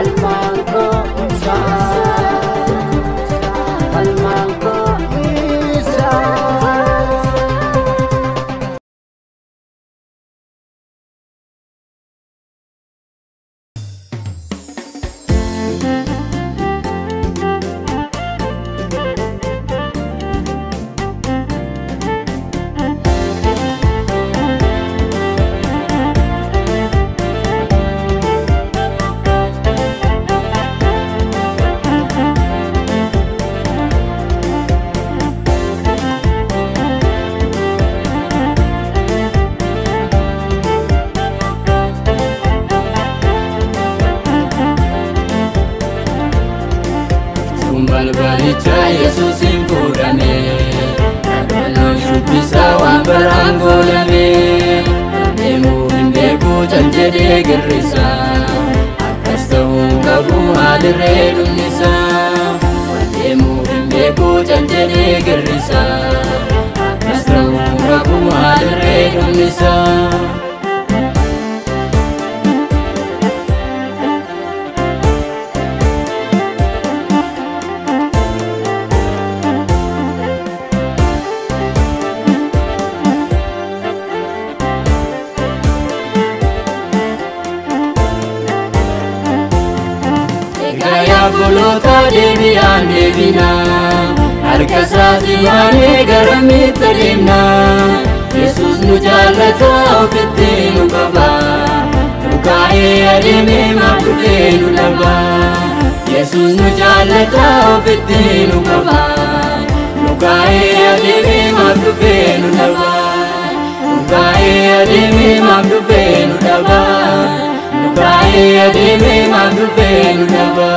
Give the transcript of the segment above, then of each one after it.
Falmangko isa, falmangko isa. Balbalicha Yesusin fudhame kadhaloo shubbisa waan barangolame deemuu hin beeku can jedhee girrisa akkas ta'uu qabu haalirree dhummisa deemuu hin beeku can jedhee girrisa akkas ta'uu qabu haalirree dhummisa. Bulota deebi'aan deebina harka isaatii waanee garamitti adeemna Yesuus nu jaallata ofitti nu qaba nu kaa'ee adeemee maaf dhufee nu dhaba Yesuus nu jaallata ofitti nu qaba nu kaa'ee adeemee maaf dhufee nu dhaba nu kaa'ee adeemee maaf dhufee nu dhaba nu kaa'ee adeemee maaf dhufee nu dhaba.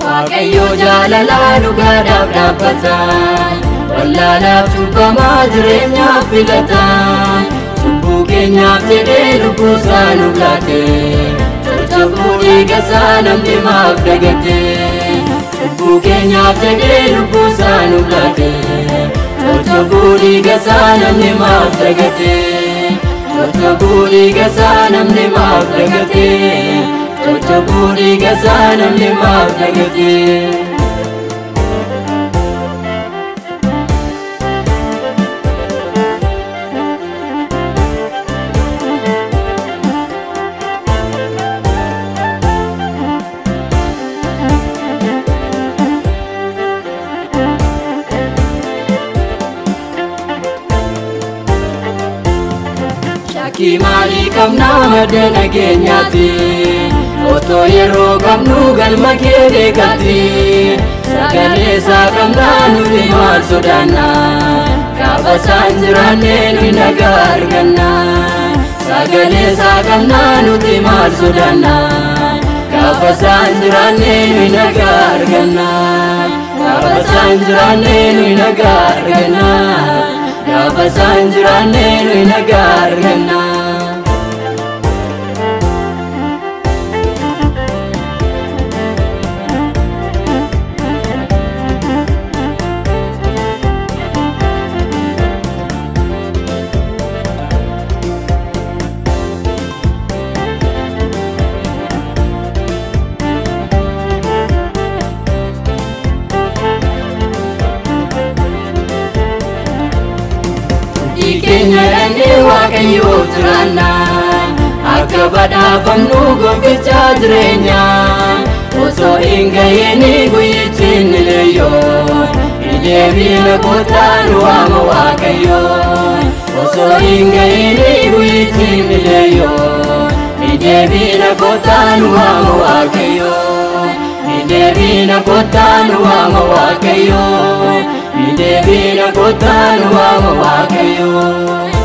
Waaqayyo jaalala dhugaadhaaf dhaabbata wallaalaaf cubbamaa jireenyaaf filata cubbuu keenyaaf jedhee lubbuusaa nu laate caccabuu dhiigasaa namni maaf dagate cubbuu keenyaaf jedhee lubbuusaa nu laate caccabuu dhiigasaa namni maaf dagate caccabuu dhiigasaa namni maaf dagate caccabuu dhiigasaa namni maaf dagate. Shakkii maalii qabnaa madda nageenyaati otoo yeroo qabnu galma kee beekatti sagalee isaa qabnaa nuti maal sodaanna gaafa isaan jiraanne nuyi nagaa arganna sagalee isaa qabnaa nuti maal sodaanna gaafa isaan jiraanne nuyi nagaa arganna gaafa isaan jiraanne nuyi nagaa arganna gaafa isaan jiraanne nuyi nagaa arganna. Keenya dhannee waaqayyoo jiraanna akka badhaafamnu gooftichaa jireenya osoo hin gahiin guyyichi inni leeyyoo deebiina kottaa nu waama waaqayyoo osoo hin gahiin guyyichi inni leeyyoo deebiina kottaa nu waama waaqayyoo deebiina kottaa nu waama waaqayyoo deebiina kottaa nu waama waaqayyoo.